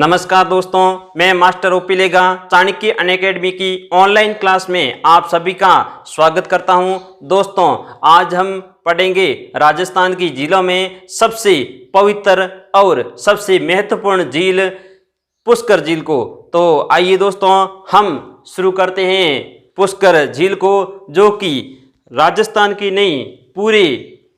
नमस्कार दोस्तों, मैं मास्टर ओपी लेगा चाणक्य अनअकैडमी की ऑनलाइन क्लास में आप सभी का स्वागत करता हूं। दोस्तों, आज हम पढ़ेंगे राजस्थान की झीलों में सबसे पवित्र और सबसे महत्वपूर्ण झील पुष्कर झील को। तो आइए दोस्तों, हम शुरू करते हैं पुष्कर झील को, जो कि राजस्थान की नहीं पूरे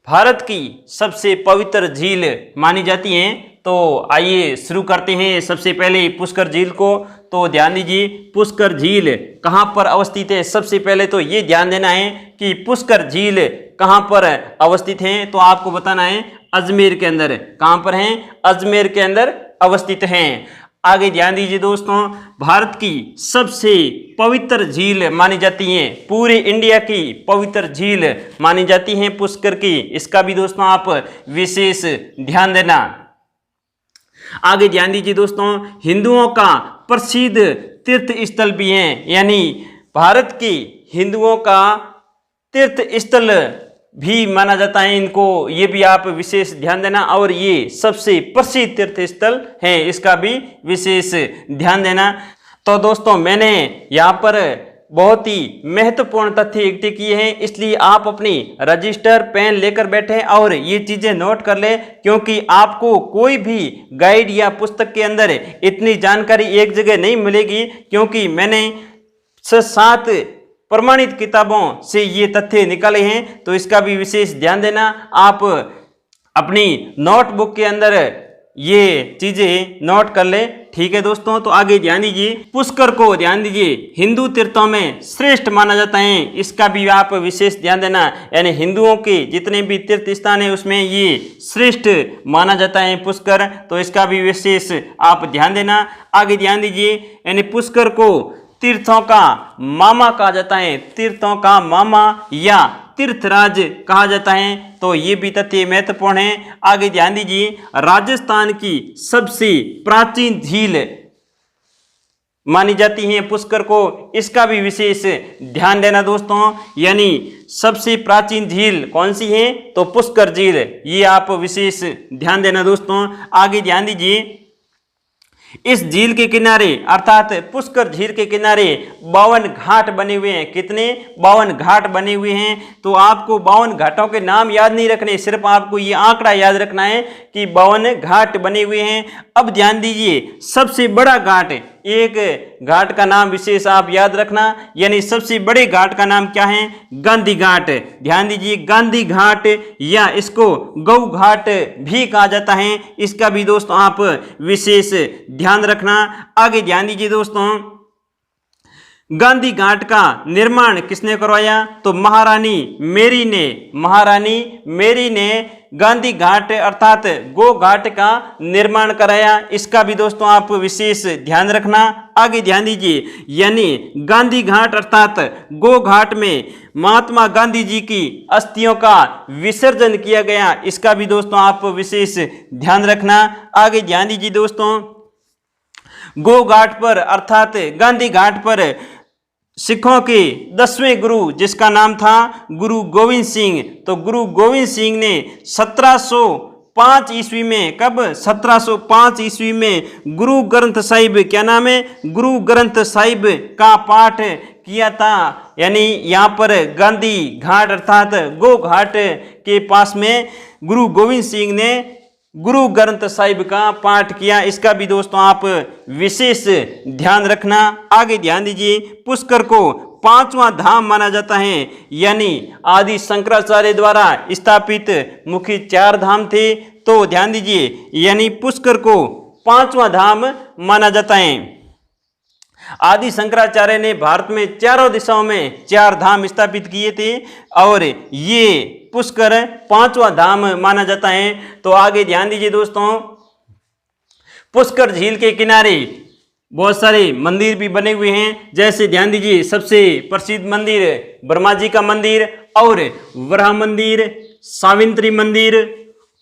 भारत की सबसे पवित्र झील मानी जाती है। तो आइए शुरू करते हैं सबसे पहले पुष्कर झील को। तो ध्यान दीजिए, पुष्कर झील कहाँ पर अवस्थित है। सबसे पहले तो ये ध्यान देना है कि पुष्कर झील कहाँ पर अवस्थित है। तो आपको बताना है अजमेर के अंदर। कहाँ पर है? अजमेर के अंदर अवस्थित हैं। आगे ध्यान दीजिए दोस्तों, भारत की सबसे पवित्र झील मानी जाती है, पूरे इंडिया की पवित्र झील मानी जाती है पुष्कर की। इसका भी दोस्तों आप विशेष ध्यान देना। आगे ध्यान दीजिए दोस्तों, हिंदुओं का प्रसिद्ध तीर्थ स्थल भी है, यानी भारत के हिंदुओं का तीर्थ स्थल भी माना जाता है इनको। ये भी आप विशेष ध्यान देना। और ये सबसे प्रसिद्ध तीर्थ स्थल है, इसका भी विशेष ध्यान देना। तो दोस्तों, मैंने यहाँ पर बहुत ही महत्वपूर्ण तथ्य इकट्ठे किए हैं, इसलिए आप अपनी रजिस्टर पेन लेकर बैठे और ये चीजें नोट कर ले, क्योंकि आपको कोई भी गाइड या पुस्तक के अंदर इतनी जानकारी एक जगह नहीं मिलेगी, क्योंकि मैंने 6-7 प्रमाणित किताबों से ये तथ्य निकाले हैं। तो इसका भी विशेष ध्यान देना। आप अपनी नोटबुक के अंदर ये चीजें नोट कर ले, ठीक है दोस्तों। तो आगे ध्यान दीजिए, पुष्कर को ध्यान दीजिए हिंदू तीर्थों में श्रेष्ठ माना जाता है, इसका भी आप विशेष ध्यान देना। यानी हिंदुओं के जितने भी तीर्थ स्थान है उसमें ये श्रेष्ठ माना जाता है पुष्कर। तो इसका भी विशेष आप ध्यान देना। आगे ध्यान दीजिए, यानी पुष्कर को तीर्थों का मामा कहा जाता है, तीर्थों का मामा या तीर्थराज कहा जाता है। तो ये भी तथ्य महत्वपूर्ण है। आगे ध्यान दीजिए, राजस्थान की सबसे प्राचीन झील मानी जाती है पुष्कर को, इसका भी विशेष ध्यान देना दोस्तों। यानी सबसे प्राचीन झील कौन सी है? तो पुष्कर झील, ये आप विशेष ध्यान देना दोस्तों। आगे ध्यान दीजिए, इस झील के किनारे अर्थात पुष्कर झील के किनारे 52 घाट बने हुए हैं। कितने? 52 घाट बने हुए हैं। तो आपको 52 घाटों के नाम याद नहीं रखने, सिर्फ आपको ये आंकड़ा याद रखना है कि 52 घाट बने हुए हैं। अब ध्यान दीजिए, सबसे बड़ा घाट, एक घाट का नाम विशेष आप याद रखना, यानी सबसे बड़े घाट का नाम क्या है? गांधी घाट। ध्यान दीजिए, गांधी घाट या इसको गौ घाट भी कहा जाता है, इसका भी दोस्तों आप विशेष ध्यान रखना। आगे ध्यान दीजिए दोस्तों, गांधी घाट का निर्माण किसने करवाया? तो महारानी मेरी ने। महारानी मेरी ने गांधी घाट अर्थात गो घाट का निर्माण कराया, इसका भी दोस्तों आप विशेष ध्यान रखना। आगे ध्यान दीजिए, यानी गांधी घाट अर्थात गो घाट में महात्मा गांधी जी की अस्थियों का विसर्जन किया गया, इसका भी दोस्तों आप विशेष ध्यान रखना। आगे ध्यान दीजिए दोस्तों, गो घाट पर अर्थात गांधी घाट पर सिखों के 10वें गुरु, जिसका नाम था गुरु गोविंद सिंह, तो गुरु गोविंद सिंह ने 1705 ईस्वी में, कब? 1705 ईस्वी में गुरु ग्रंथ साहिब, क्या नाम है? गुरु ग्रंथ साहिब का पाठ किया था। यानी यहाँ पर गांधी घाट अर्थात गो घाट के पास में गुरु गोविंद सिंह ने गुरु ग्रंथ साहिब का पाठ किया, इसका भी दोस्तों आप विशेष ध्यान रखना। आगे ध्यान दीजिए, पुष्कर को 5वां धाम माना जाता है, यानी आदि शंकराचार्य द्वारा स्थापित मुख्य 4 धाम थे। तो ध्यान दीजिए, यानी पुष्कर को 5वां धाम माना जाता है। आदि शंकराचार्य ने भारत में चारों दिशाओं में 4 धाम स्थापित किए थे और ये पुष्कर 5वां धाम माना जाता है। तो आगे ध्यान दीजिए दोस्तों, पुष्कर झील के किनारे बहुत सारे मंदिर भी बने हुए हैं। जैसे ध्यान दीजिए, सबसे प्रसिद्ध मंदिर ब्रह्मा जी का मंदिर और वराह मंदिर, सावित्री मंदिर,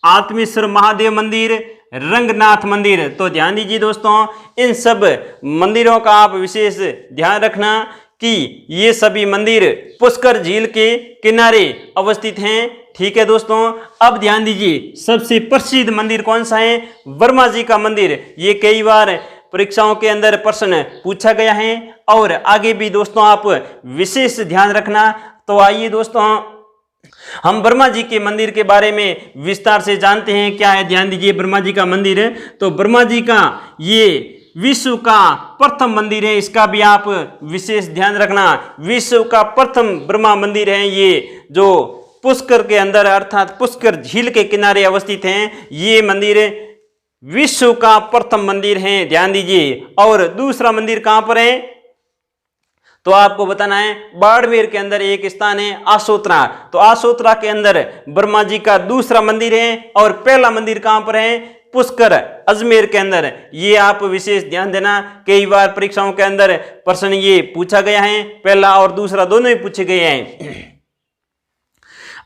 आत्मेश्वर महादेव मंदिर, रंगनाथ मंदिर। तो ध्यान दीजिए दोस्तों, इन सब मंदिरों का आप विशेष ध्यान रखना कि ये सभी मंदिर पुष्कर झील के किनारे अवस्थित हैं। ठीक है दोस्तों, अब ध्यान दीजिए, सबसे प्रसिद्ध मंदिर कौन सा है? वर्मा जी का मंदिर। ये कई बार परीक्षाओं के अंदर प्रश्न पूछा गया है और आगे भी दोस्तों आप विशेष ध्यान रखना। तो आइए दोस्तों हम ब्रह्मा जी के मंदिर के बारे में विस्तार से जानते हैं। क्या है, ध्यान दीजिए, ब्रह्मा जी का मंदिर। तो ब्रह्मा जी का ये विश्व का प्रथम मंदिर है, इसका भी आप विशेष ध्यान रखना। विश्व का प्रथम ब्रह्मा मंदिर है ये, जो पुष्कर के अंदर अर्थात पुष्कर झील के किनारे अवस्थित हैं। ये मंदिर विश्व का प्रथम मंदिर है, ध्यान दीजिए। और दूसरा मंदिर कहां पर है तो आपको बताना है, बाड़मेर के अंदर एक स्थान है आसोत्रा। तो आसोत्रा के अंदर ब्रह्मा जी का दूसरा मंदिर है। और पहला मंदिर कहां पर है, पुष्कर अजमेर के अंदर। ये आप विशेष ध्यान देना, कई बार परीक्षाओं के अंदर प्रश्न ये पूछा गया है, पहला और दूसरा दोनों ही पूछे गए हैं।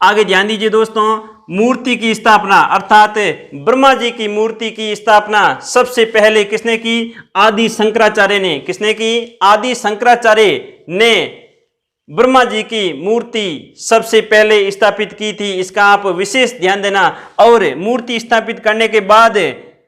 आगे ध्यान दीजिए दोस्तों, मूर्ति की स्थापना अर्थात ब्रह्मा जी की मूर्ति की स्थापना सबसे पहले किसने की, आदि शंकराचार्य ने। किसने की, आदि शंकराचार्य ने ब्रह्मा जी की मूर्ति सबसे पहले स्थापित की थी, इसका आप विशेष ध्यान देना। और मूर्ति स्थापित करने के बाद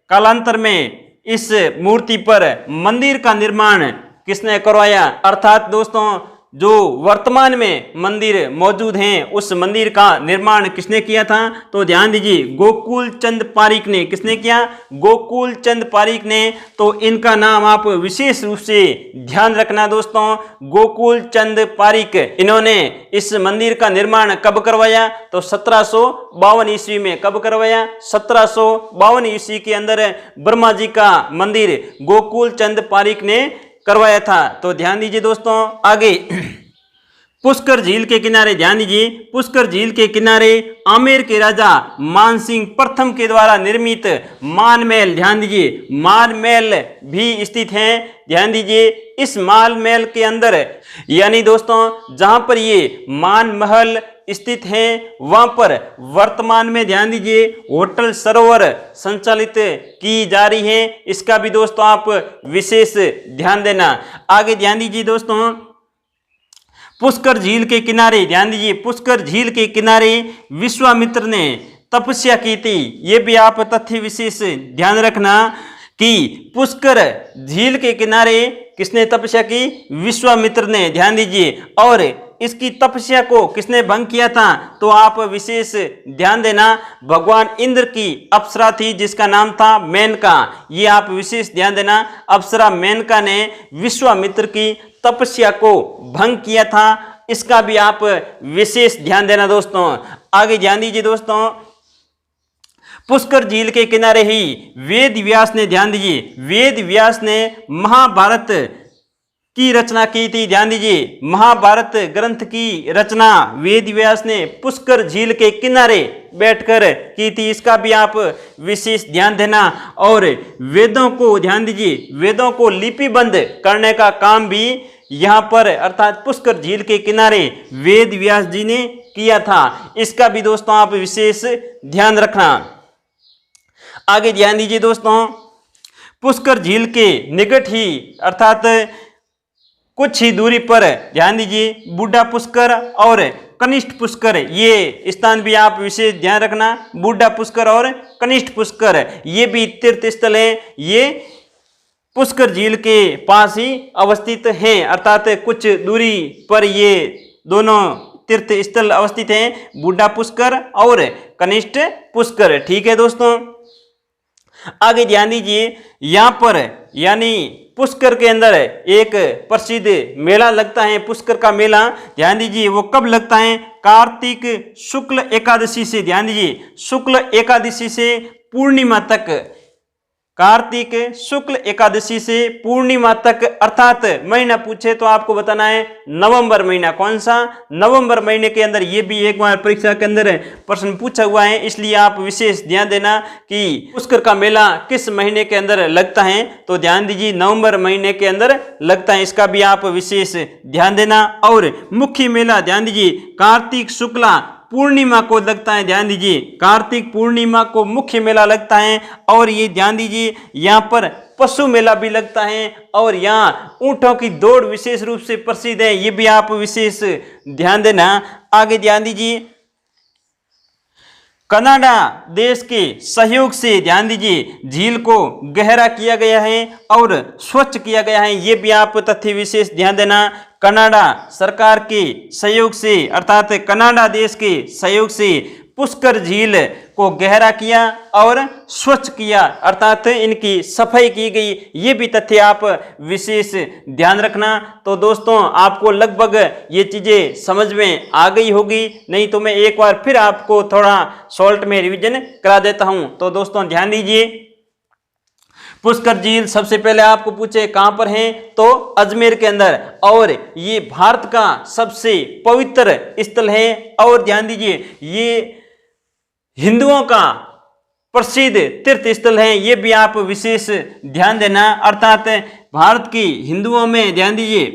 कालांतर में इस मूर्ति पर मंदिर का निर्माण किसने करवाया, अर्थात दोस्तों जो वर्तमान में मंदिर मौजूद हैं उस मंदिर का निर्माण किसने किया था। तो ध्यान दीजिए, गोकुल चंद पारीक ने। किसने किया, गोकुल चंद पारीक ने। तो इनका नाम आप विशेष रूप से ध्यान रखना दोस्तों, गोकुल चंद पारीक। इन्होंने इस मंदिर का निर्माण कब करवाया, तो 1752 ईस्वी में। कब करवाया, 1752 ईस्वी के अंदर ब्रह्मा जी का मंदिर गोकुल चंद पारीक ने करवाया था। तो ध्यान दीजिए दोस्तों, आगे पुष्कर झील के किनारे, ध्यान दीजिए, पुष्कर झील के किनारे आमेर के राजा मानसिंह प्रथम के द्वारा निर्मित मानमहल, ध्यान दीजिए, मानमहल भी स्थित है। ध्यान दीजिए, इस मानमहल के अंदर यानी दोस्तों जहां पर ये मानमहल स्थित है वहां पर वर्तमान में ध्यान दीजिए होटल सरोवर संचालित की जा रही है, इसका भी दोस्तों आप विशेष ध्यान देना। आगे ध्यान दीजिए दोस्तों, पुष्कर झील के किनारे, ध्यान दीजिए, पुष्कर झील के किनारे विश्वामित्र ने तपस्या की थी। ये भी आप तथ्य विशेष ध्यान रखना कि पुष्कर झील के किनारे किसने तपस्या की, विश्वामित्र ने। ध्यान दीजिए, और इसकी तपस्या को किसने भंग किया था, तो आप विशेष ध्यान देना, भगवान इंद्र की अप्सरा थी जिसका नाम था मेनका। ये आप विशेष ध्यान देना, अप्सरा मेनका ने विश्वामित्र की तपस्या को भंग किया था, इसका भी आप विशेष ध्यान देना दोस्तों। आगे ध्यान दीजिए दोस्तों, पुष्कर झील के किनारे ही वेद व्यास ने, ध्यान दीजिए, वेद व्यास ने महाभारत की रचना की थी। ध्यान दीजिए, महाभारत ग्रंथ की रचना वेद व्यास ने पुष्कर झील के किनारे बैठकर की थी, इसका भी आप विशेष ध्यान देना। और वेदों को, ध्यान दीजिए, वेदों को लिपिबद्ध करने का काम भी यहाँ पर अर्थात पुष्कर झील के किनारे वेद व्यास जी ने किया था, इसका भी दोस्तों आप विशेष ध्यान रखना। आगे ध्यान दीजिए दोस्तों, पुष्कर झील के निकट ही अर्थात कुछ ही दूरी पर ध्यान दीजिए बूढ़ा पुष्कर और कनिष्ठ पुष्कर, ये स्थान भी आप विशेष ध्यान रखना। बूढ़ा पुष्कर और कनिष्ठ पुष्कर ये भी तीर्थ स्थल है, ये पुष्कर झील के पास ही अवस्थित हैं, अर्थात कुछ दूरी पर ये दोनों तीर्थ स्थल अवस्थित हैं, बूढ़ा पुष्कर और कनिष्ठ पुष्कर। ठीक है दोस्तों, आगे ध्यान दीजिए, यहां पर यानी पुष्कर के अंदर एक प्रसिद्ध मेला लगता है, पुष्कर का मेला। ध्यान दीजिए, वो कब लगता है, कार्तिक शुक्ल एकादशी से, ध्यान दीजिए, शुक्ल एकादशी से पूर्णिमा तक, कार्तिक शुक्ल एकादशी से पूर्णिमा तक, अर्थात महीना पूछे तो आपको बताना है नवंबर महीना। कौन सा, नवंबर महीने के अंदर। ये भी एक बार परीक्षा के अंदर प्रश्न पूछा हुआ है, इसलिए आप विशेष ध्यान देना कि पुष्कर का मेला किस महीने के अंदर लगता है। तो ध्यान दीजिए, नवंबर महीने के अंदर लगता है, इसका भी आप विशेष ध्यान देना। और मुख्य मेला ध्यान दीजिए कार्तिक शुक्ला पूर्णिमा को लगता है, ध्यान दीजिए, कार्तिक पूर्णिमा को मुख्य मेला लगता है। और ये ध्यान दीजिए, यहाँ पर पशु मेला भी लगता है और यहाँ ऊंटों की दौड़ विशेष रूप से प्रसिद्ध है, ये भी आप विशेष ध्यान देना। आगे ध्यान दीजिए, कनाडा देश के सहयोग से ध्यान दीजिए झील को गहरा किया गया है और स्वच्छ किया गया है। ये भी आप तथ्य विशेष ध्यान देना। कनाडा सरकार के सहयोग से अर्थात कनाडा देश के सहयोग से पुष्कर झील को गहरा किया और स्वच्छ किया अर्थात इनकी सफाई की गई। ये भी तथ्य आप विशेष ध्यान रखना। तो दोस्तों आपको लगभग ये चीज़ें समझ में आ गई होगी, नहीं तो मैं एक बार फिर आपको थोड़ा शॉर्ट में रिवीजन करा देता हूँ। तो दोस्तों ध्यान दीजिए, पुष्कर झील सबसे पहले आपको पूछे कहां पर है, तो अजमेर के अंदर, और ये भारत का सबसे पवित्र स्थल है। और ध्यान दीजिए ये हिंदुओं का प्रसिद्ध तीर्थ स्थल है। ये भी आप विशेष ध्यान देना अर्थात भारत की हिंदुओं में ध्यान दीजिए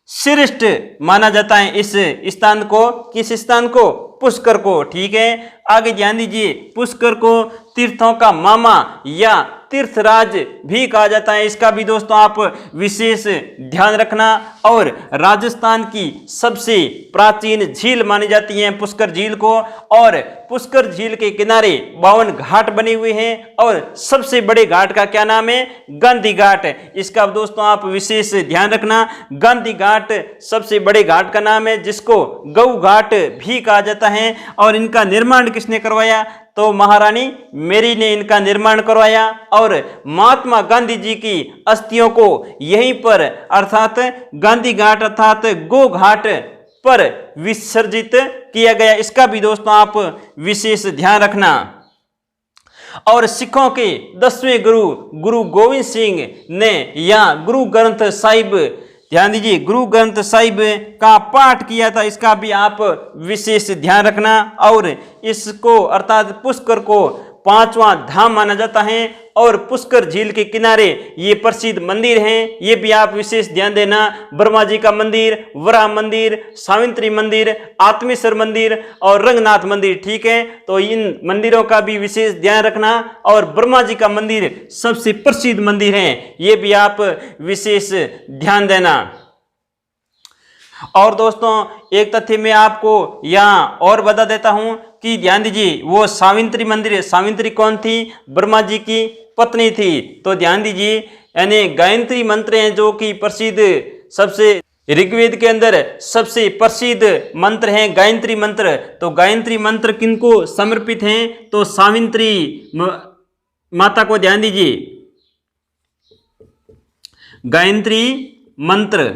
श्रेष्ठ माना जाता है इस स्थान को। किस स्थान को? पुष्कर को। ठीक है, आगे ध्यान दीजिए, पुष्कर को तीर्थों का मामा या तीर्थराज भी कहा जाता है। इसका भी दोस्तों आप विशेष ध्यान रखना। और राजस्थान की सबसे प्राचीन झील मानी जाती है पुष्कर झील को। और पुष्कर झील के किनारे 52 घाट बने हुए हैं और सबसे बड़े घाट का क्या नाम है? गांधी घाट। इसका दोस्तों आप विशेष ध्यान रखना। गांधी घाट सबसे बड़े घाट का नाम है, जिसको गऊ घाट भी कहा जाता है। और इनका निर्माण किसने करवाया? तो महारानी मेरी ने इनका निर्माण करवाया। और महात्मा गांधी जी की अस्थियों को यहीं पर अर्थात गांधी घाट अर्थात गो घाट पर विसर्जित किया गया। इसका भी दोस्तों आप विशेष ध्यान रखना। और सिखों के 10वें गुरु गुरु गोविंद सिंह ने या गुरु ग्रंथ साहिब, ध्यान दीजिए, गुरु ग्रंथ साहिब का पाठ किया था। इसका भी आप विशेष ध्यान रखना। और इसको अर्थात पुष्कर को 5वां धाम माना जाता है। और पुष्कर झील के किनारे ये प्रसिद्ध मंदिर हैं, ये भी आप विशेष ध्यान देना। ब्रह्मा जी का मंदिर, वराह मंदिर, सावित्री मंदिर, आत्मेश्वर मंदिर और रंगनाथ मंदिर। ठीक है, तो इन मंदिरों का भी विशेष ध्यान रखना। और ब्रह्मा जी का मंदिर सबसे प्रसिद्ध मंदिर है, ये भी आप विशेष ध्यान देना। और दोस्तों एक तथ्य मैं आपको यहाँ और बता देता हूं कि ध्यान दीजिए, वो सावित्री मंदिर है। सावित्री कौन थी? ब्रह्मा जी की पत्नी थी। तो ध्यान दीजिए, यानी गायत्री मंत्र हैं जो कि प्रसिद्ध, सबसे ऋग्वेद के अंदर सबसे प्रसिद्ध मंत्र हैं गायत्री मंत्र। तो गायत्री मंत्र किनको समर्पित हैं? तो सावित्री माता को। ध्यान दीजिए, गायत्री मंत्र,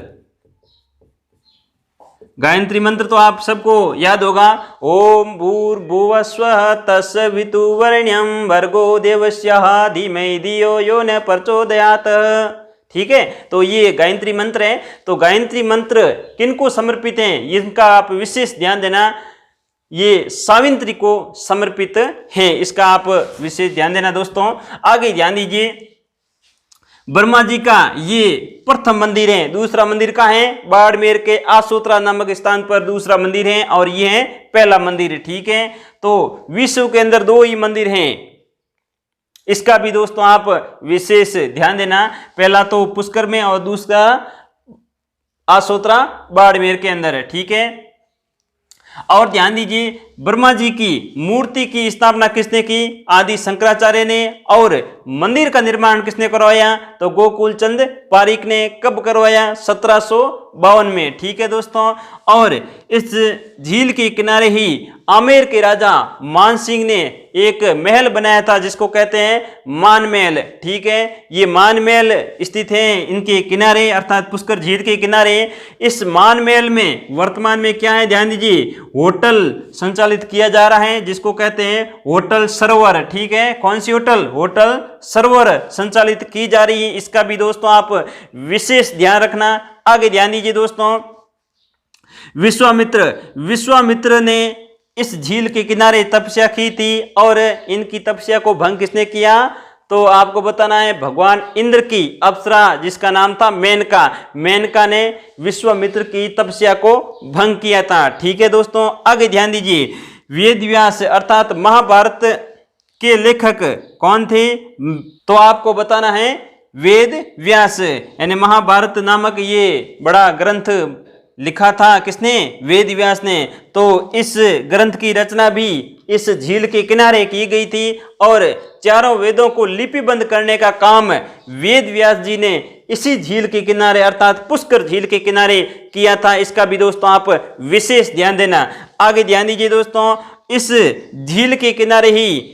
गायत्री मंत्र तो आप सबको याद होगा। ओम भूर्भुवः स्वः तत्सवितुर्वरेण्यं भर्गो देवस्य धीमहि धियो यो न प्रचोदयात्। ठीक है, तो ये गायत्री मंत्र है। तो गायत्री मंत्र किनको समर्पित हैं, इनका आप विशेष ध्यान देना। ये सावित्री को समर्पित है, इसका आप विशेष ध्यान देना दोस्तों। आगे ध्यान दीजिए, ब्रह्मा जी का ये प्रथम मंदिर है। दूसरा मंदिर का है? बाड़मेर के आसोत्रा नामक स्थान पर दूसरा मंदिर है, और ये है पहला मंदिर। ठीक है, तो विश्व के अंदर 2 ही मंदिर हैं, इसका भी दोस्तों आप विशेष ध्यान देना। पहला तो पुष्कर में और दूसरा आसोत्रा बाड़मेर के अंदर है। ठीक है, और ध्यान दीजिए, ब्रह्मा जी की मूर्ति की स्थापना किसने की? आदि शंकराचार्य ने। और मंदिर का निर्माण किसने करवाया? तो गोकुल चंद पारीक ने। कब करवाया? 1752 में। ठीक है दोस्तों, और इस झील के किनारे ही आमेर के राजा मान सिंह ने एक महल बनाया था, जिसको कहते हैं मान महल। ठीक है, ये मान महल स्थित है इनके किनारे अर्थात पुष्कर झील के किनारे। इस मान महल में वर्तमान में क्या है? ध्यान दीजिए, होटल संचालित किया जा रहा है, जिसको कहते हैं होटल सरोवर। ठीक है, कौन सी होटल? होटल सरोवर संचालित की जा रही है। इसका भी दोस्तों आप विशेष ध्यान रखना। आगे ध्यान दीजिए दोस्तों, विश्वामित्र ने इस झील के किनारे तपस्या की थी। और इनकी तपस्या को भंग किसने किया? तो आपको बताना है भगवान इंद्र की अप्सरा, जिसका नाम था मेनका। मेनका ने विश्वामित्र की तपस्या को भंग किया था। ठीक है दोस्तों, आगे ध्यान दीजिए, वेद व्यास अर्थात महाभारत के लेखक कौन थे? तो आपको बताना है वेद व्यास, यानी महाभारत नामक ये बड़ा ग्रंथ लिखा था किसने? वेद व्यास ने। तो इस ग्रंथ की रचना भी इस झील के किनारे की गई थी और चारों वेदों को लिपिबद्ध करने का काम वेद व्यास जी ने इसी झील के किनारे अर्थात पुष्कर झील के किनारे किया था। इसका भी दोस्तों आप विशेष ध्यान देना। आगे ध्यान दीजिए दोस्तों, इस झील के किनारे ही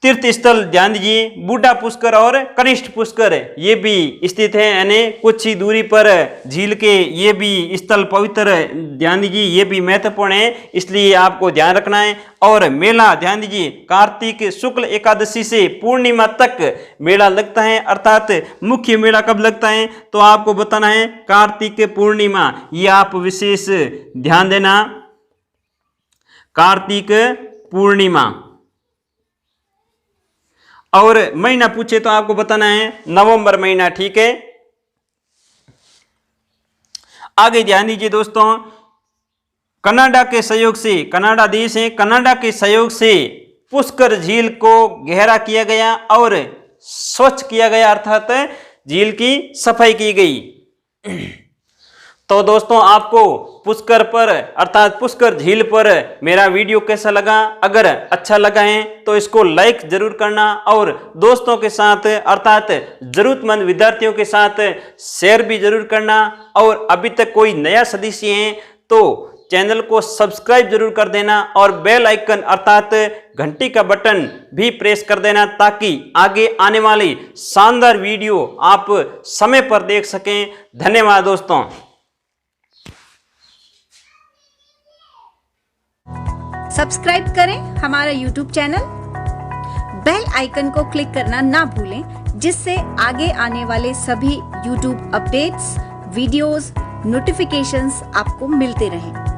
तीर्थ स्थल ध्यान दीजिए बूढ़ा पुष्कर और कनिष्ठ पुष्कर ये भी स्थित है, यानी कुछ ही दूरी पर झील के ये भी स्थल पवित्र ध्यान दीजिए, ये भी महत्वपूर्ण है, इसलिए आपको ध्यान रखना है। और मेला ध्यान दीजिए, कार्तिक शुक्ल एकादशी से पूर्णिमा तक मेला लगता है, अर्थात मुख्य मेला कब लगता है तो आपको बताना है कार्तिक पूर्णिमा, ये आप विशेष ध्यान देना। कार्तिक पूर्णिमा और महीना पूछे तो आपको बताना है नवंबर महीना, ठीक है। आगे ध्यान दीजिए दोस्तों, कनाडा के सहयोग से, कनाडा देश है, कनाडा के सहयोग से पुष्कर झील को गहरा किया गया और स्वच्छ किया गया, अर्थात झील की सफाई की गई। तो दोस्तों आपको पुष्कर पर अर्थात पुष्कर झील पर मेरा वीडियो कैसा लगा? अगर अच्छा लगा है तो इसको लाइक जरूर करना और दोस्तों के साथ अर्थात जरूरतमंद विद्यार्थियों के साथ शेयर भी जरूर करना। और अभी तक कोई नया सदस्य है तो चैनल को सब्सक्राइब जरूर कर देना और बेल आइकन अर्थात घंटी का बटन भी प्रेस कर देना ताकि आगे आने वाली शानदार वीडियो आप समय पर देख सकें। धन्यवाद दोस्तों। सब्सक्राइब करें हमारा YouTube चैनल, बेल आइकन को क्लिक करना ना भूलें जिससे आगे आने वाले सभी YouTube अपडेट्स, वीडियोस, नोटिफिकेशंस आपको मिलते रहें।